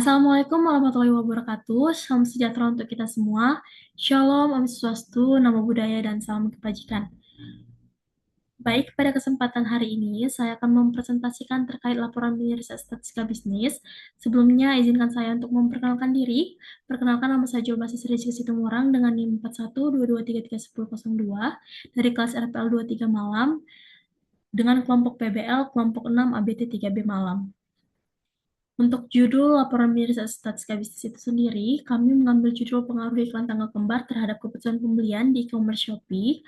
Assalamualaikum warahmatullahi wabarakatuh. Salam sejahtera untuk kita semua. Shalom, Om Swastiastu, Namo Buddhaya, dan salam kebajikan. Baik, pada kesempatan hari ini saya akan mempresentasikan terkait laporan riset statistika bisnis. Sebelumnya, izinkan saya untuk memperkenalkan diri. Perkenalkan, nama saya Jolbasis Rizky Situmorang dengan NIM 4122331002 dari kelas RPL 23 Malam dengan kelompok PBL kelompok 6 ABT 3B Malam. Untuk judul laporan riset statistika bisnis itu sendiri, kami mengambil judul pengaruh iklan tanggal kembar terhadap keputusan pembelian di e-commerce Shopee.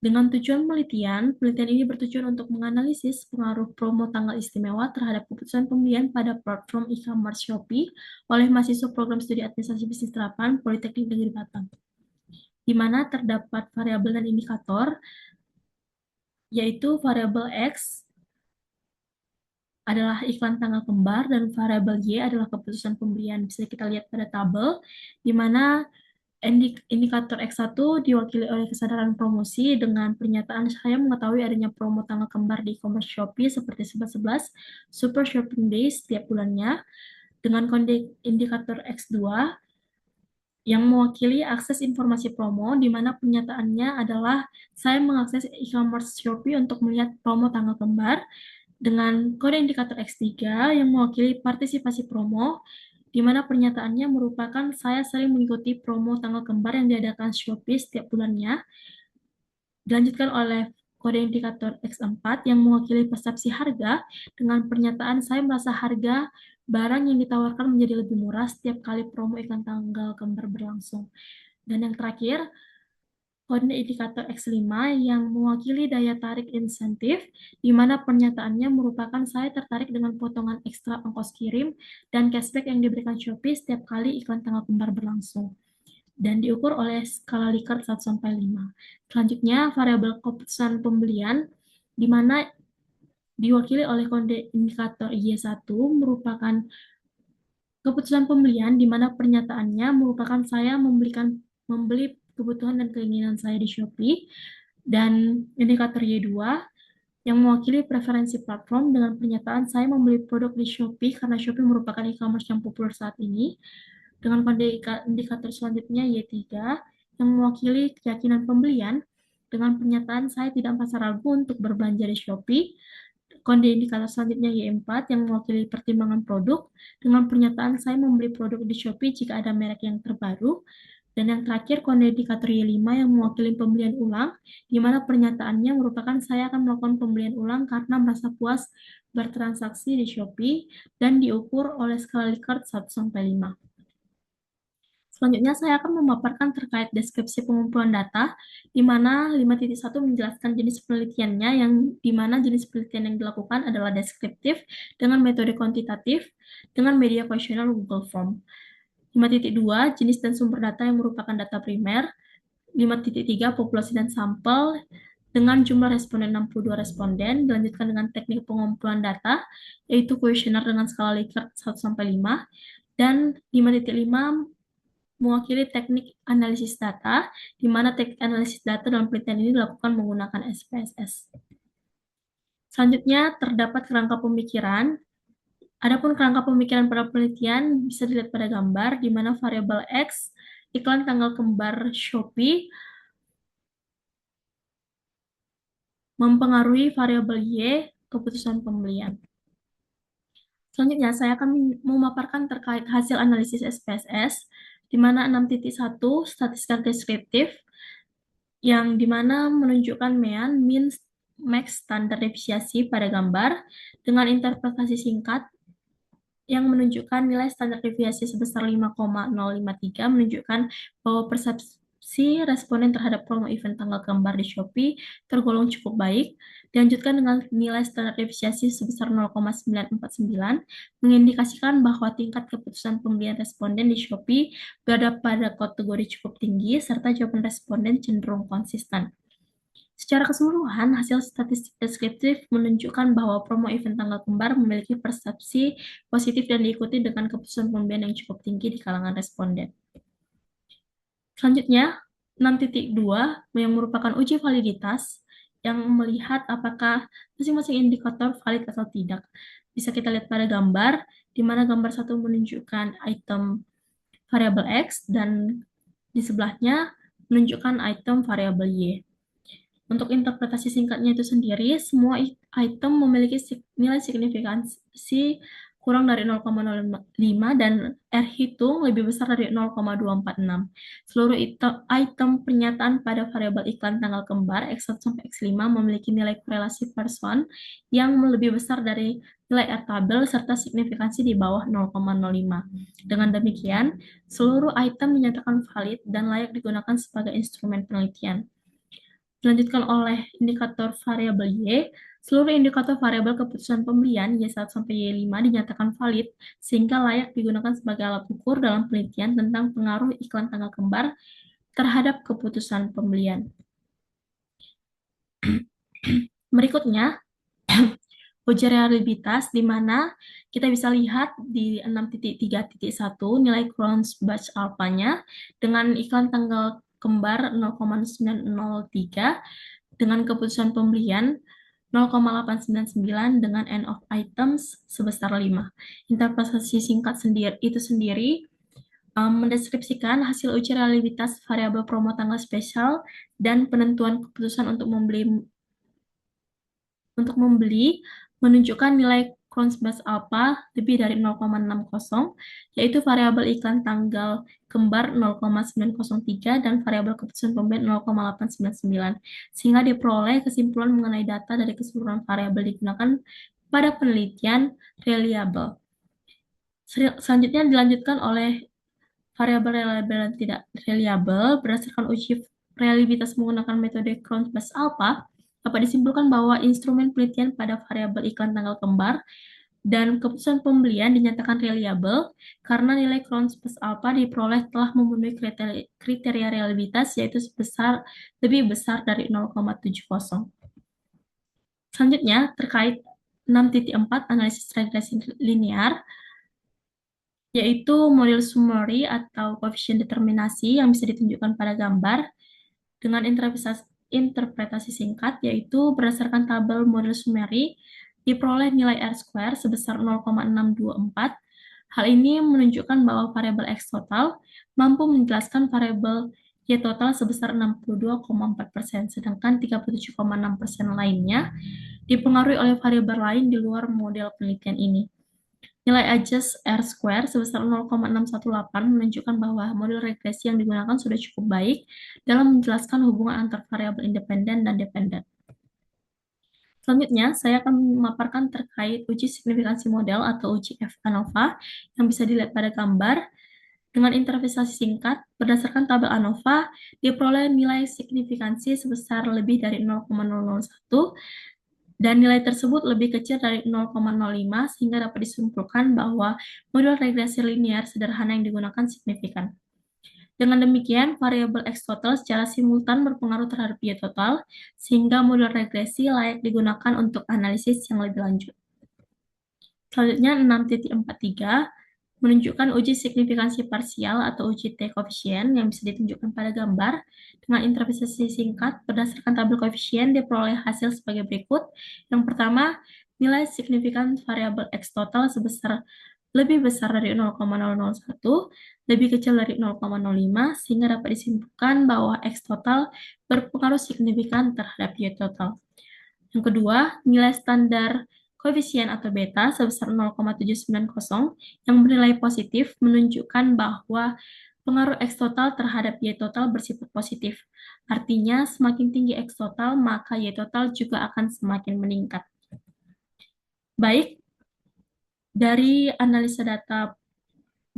Dengan tujuan penelitian ini bertujuan untuk menganalisis pengaruh promo tanggal istimewa terhadap keputusan pembelian pada platform e-commerce Shopee oleh mahasiswa program studi administrasi bisnis terapan Politeknik Negeri Batam, di mana terdapat variabel dan indikator, yaitu variabel X adalah iklan tanggal kembar dan variabel Y adalah keputusan pembelian. Bisa kita lihat pada tabel, di mana indikator X1 diwakili oleh kesadaran promosi dengan pernyataan saya mengetahui adanya promo tanggal kembar di e-commerce Shopee seperti 11.11, Super Shopping Days setiap bulannya, dengan kode indikator X2 yang mewakili akses informasi promo, di mana pernyataannya adalah saya mengakses e-commerce Shopee untuk melihat promo tanggal kembar, dengan kode indikator X3 yang mewakili partisipasi promo, di mana pernyataannya merupakan saya sering mengikuti promo tanggal kembar yang diadakan Shopee setiap bulannya, dilanjutkan oleh kode indikator X4 yang mewakili persepsi harga, dengan pernyataan saya merasa harga barang yang ditawarkan menjadi lebih murah setiap kali promo iklan tanggal kembar berlangsung. Dan yang terakhir, kode indikator X5 yang mewakili daya tarik insentif, di mana pernyataannya merupakan saya tertarik dengan potongan ekstra ongkos kirim dan cashback yang diberikan Shopee setiap kali iklan tanggal kembar berlangsung, dan diukur oleh skala Likert 1-5. Selanjutnya, variabel keputusan pembelian, di mana diwakili oleh kode indikator Y1 merupakan keputusan pembelian, di mana pernyataannya merupakan saya membeli kebutuhan dan keinginan saya di Shopee, dan indikator Y2 yang mewakili preferensi platform dengan pernyataan saya membeli produk di Shopee karena Shopee merupakan e-commerce yang populer saat ini, dengan kode indikator selanjutnya Y3 yang mewakili keyakinan pembelian dengan pernyataan saya tidak merasa ragu untuk berbelanja di Shopee. Kode indikator selanjutnya Y4 yang mewakili pertimbangan produk dengan pernyataan saya membeli produk di Shopee jika ada merek yang terbaru. Dan yang terakhir, kode indikator Y5 yang mewakili pembelian ulang, di mana pernyataannya merupakan saya akan melakukan pembelian ulang karena merasa puas bertransaksi di Shopee, dan diukur oleh skala Likert 1-5. Selanjutnya, saya akan memaparkan terkait deskripsi pengumpulan data, di mana 5.1 menjelaskan jenis penelitiannya, yang di mana jenis penelitian yang dilakukan adalah deskriptif dengan metode kuantitatif dengan media kuesioner Google Form. 5.2 jenis dan sumber data yang merupakan data primer. 5.3 populasi dan sampel dengan jumlah responden 62 responden. Dilanjutkan dengan teknik pengumpulan data, yaitu kuesioner dengan skala Likert 1-5. Dan 5.5 mewakili teknik analisis data, di mana teknik analisis data dalam penelitian ini dilakukan menggunakan SPSS. Selanjutnya, terdapat kerangka pemikiran. Adapun kerangka pemikiran pada penelitian bisa dilihat pada gambar, di mana variabel X, iklan tanggal kembar Shopee, mempengaruhi variabel Y, keputusan pembelian. Selanjutnya, saya akan memaparkan terkait hasil analisis SPSS, di mana 6.1 statistika deskriptif, yang dimana menunjukkan mean, max, standar deviasi pada gambar, dengan interpretasi singkat yang menunjukkan nilai standar deviasi sebesar 5,053 menunjukkan bahwa persepsi responden terhadap promo event tanggal kembar di Shopee tergolong cukup baik. Dilanjutkan dengan nilai standar deviasi sebesar 0,949 mengindikasikan bahwa tingkat keputusan pembelian responden di Shopee berada pada kategori cukup tinggi serta jawaban responden cenderung konsisten. Secara keseluruhan, hasil statistik deskriptif menunjukkan bahwa promo event tanggal kembar memiliki persepsi positif dan diikuti dengan keputusan pembelian yang cukup tinggi di kalangan responden. Selanjutnya, 6.2 yang merupakan uji validitas yang melihat apakah masing-masing indikator valid atau tidak. Bisa kita lihat pada gambar, di mana gambar satu menunjukkan item variabel X dan di sebelahnya menunjukkan item variabel Y. Untuk interpretasi singkatnya itu sendiri, semua item memiliki nilai signifikansi kurang dari 0,05 dan R hitung lebih besar dari 0,246. Seluruh item pernyataan pada variabel iklan tanggal kembar X1 sampai X5 memiliki nilai korelasi person yang lebih besar dari nilai R tabel serta signifikansi di bawah 0,05. Dengan demikian, seluruh item dinyatakan valid dan layak digunakan sebagai instrumen penelitian. Dilanjutkan oleh indikator variabel Y, seluruh indikator variabel keputusan pembelian Y1 sampai Y5 dinyatakan valid sehingga layak digunakan sebagai alat ukur dalam penelitian tentang pengaruh iklan tanggal kembar terhadap keputusan pembelian. Berikutnya, uji reliabilitas di mana kita bisa lihat di 6.3.1 nilai Cronbach alpha-nya dengan iklan tanggal kembar 0,903 dengan keputusan pembelian 0,899 dengan end of items sebesar 5. Interpretasi singkat itu sendiri mendeskripsikan hasil uji reliabilitas variabel promo tanggal spesial dan penentuan keputusan untuk membeli menunjukkan nilai Cronbach alpha lebih dari 0,60, yaitu variabel iklan tanggal kembar 0,903 dan variabel keputusan pembelian 0,899, sehingga diperoleh kesimpulan mengenai data dari keseluruhan variabel digunakan pada penelitian reliable. Selanjutnya dilanjutkan oleh variabel reliable dan tidak reliable berdasarkan uji reliabilitas menggunakan metode Cronbach alpha dapat disimpulkan bahwa instrumen penelitian pada variabel iklan tanggal kembar dan keputusan pembelian dinyatakan reliable karena nilai Cronbach alpha diperoleh telah memenuhi kriteria reliabilitas yaitu lebih besar dari 0,70. Selanjutnya, terkait 6.4 analisis regresi linear, yaitu model summary atau koefisien determinasi yang bisa ditunjukkan pada gambar dengan interpretasi singkat, yaitu berdasarkan tabel model summary diperoleh nilai R² sebesar 0,624. Hal ini menunjukkan bahwa variabel X total mampu menjelaskan variabel Y total sebesar 62,4%, sedangkan 37,6% lainnya dipengaruhi oleh variabel lain di luar model penelitian ini. Nilai adjust R² sebesar 0,618 menunjukkan bahwa model regresi yang digunakan sudah cukup baik dalam menjelaskan hubungan antar variabel independen dan dependen. Selanjutnya, saya akan memaparkan terkait uji signifikansi model atau uji ANOVA yang bisa dilihat pada gambar. Dengan interpretasi singkat, berdasarkan tabel ANOVA, diperoleh nilai signifikansi sebesar lebih dari 0,001 dan nilai tersebut lebih kecil dari 0,05 sehingga dapat disimpulkan bahwa model regresi linear sederhana yang digunakan signifikan. Dengan demikian, variabel X total secara simultan berpengaruh terhadap Y total, sehingga model regresi layak digunakan untuk analisis yang lebih lanjut. Selanjutnya, 6.43 menunjukkan uji signifikansi parsial atau uji T koefisien yang bisa ditunjukkan pada gambar. Dengan interpretasi singkat, berdasarkan tabel koefisien diperoleh hasil sebagai berikut. Yang pertama, nilai signifikan variabel X total sebesar lebih besar dari 0,001, lebih kecil dari 0,05, sehingga dapat disimpulkan bahwa X total berpengaruh signifikan terhadap Y total. Yang kedua, nilai standar koefisien atau beta sebesar 0,790 yang bernilai positif menunjukkan bahwa pengaruh X total terhadap Y total bersifat positif. Artinya, semakin tinggi X total, maka Y total juga akan semakin meningkat. Baik, dari analisa data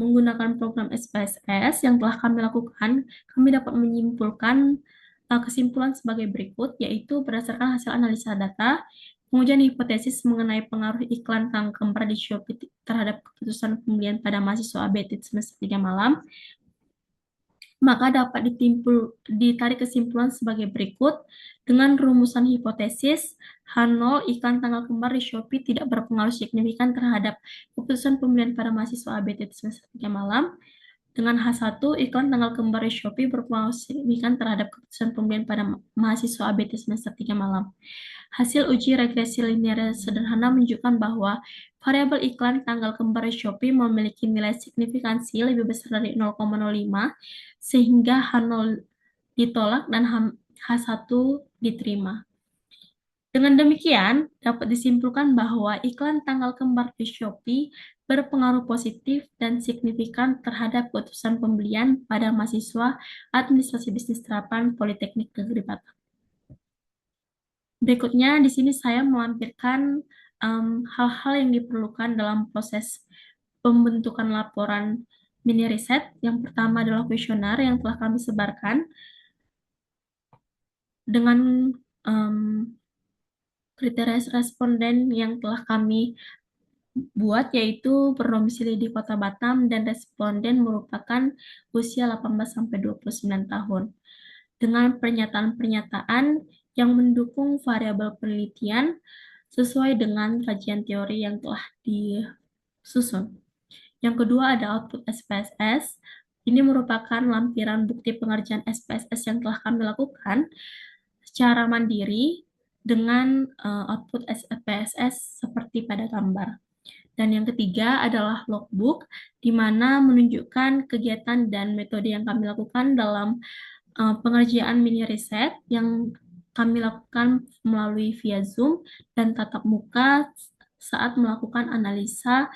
menggunakan program SPSS yang telah kami lakukan, kami dapat menyimpulkan kesimpulan sebagai berikut, yaitu berdasarkan hasil analisa data, pengujian hipotesis mengenai pengaruh iklan tanggal kembar di Shopee terhadap keputusan pembelian pada mahasiswa ABT semester 3 malam, maka dapat ditarik kesimpulan sebagai berikut. Dengan rumusan hipotesis, H0 iklan tanggal kembar di Shopee tidak berpengaruh signifikan terhadap keputusan pembelian pada mahasiswa ABT semester 3 malam. Dengan H1, iklan tanggal kembar di Shopee berpengaruh signifikan terhadap keputusan pembelian pada mahasiswa ABT semester 3 malam. Hasil uji regresi linear sederhana menunjukkan bahwa variabel iklan tanggal kembar di Shopee memiliki nilai signifikansi lebih besar dari 0,05 sehingga H0 ditolak dan H1 diterima. Dengan demikian, dapat disimpulkan bahwa iklan tanggal kembar di Shopee berpengaruh positif dan signifikan terhadap keputusan pembelian pada mahasiswa Administrasi Bisnis Terapan Politeknik Negeri Batam. Berikutnya, di sini saya melampirkan hal-hal yang diperlukan dalam proses pembentukan laporan mini riset. Yang pertama adalah kuesioner yang telah kami sebarkan dengan em, kriteria responden yang telah kami buat, yaitu berdomisili di Kota Batam dan responden merupakan usia 18 sampai 29 tahun. Dengan pernyataan-pernyataan yang mendukung variabel penelitian sesuai dengan kajian teori yang telah disusun. Yang kedua ada output SPSS. Ini merupakan lampiran bukti pengerjaan SPSS yang telah kami lakukan secara mandiri dengan output SPSS seperti pada gambar. Dan yang ketiga adalah logbook, di mana menunjukkan kegiatan dan metode yang kami lakukan dalam pengerjaan mini riset yang kami lakukan melalui via Zoom dan tatap muka saat melakukan analisa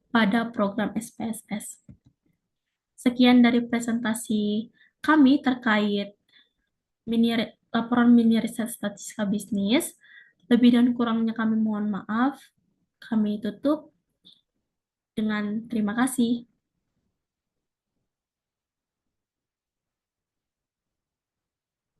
pada program SPSS. Sekian dari presentasi kami terkait laporan mini riset statistika bisnis. Lebih dan kurangnya kami mohon maaf. Kami tutup dengan terima kasih.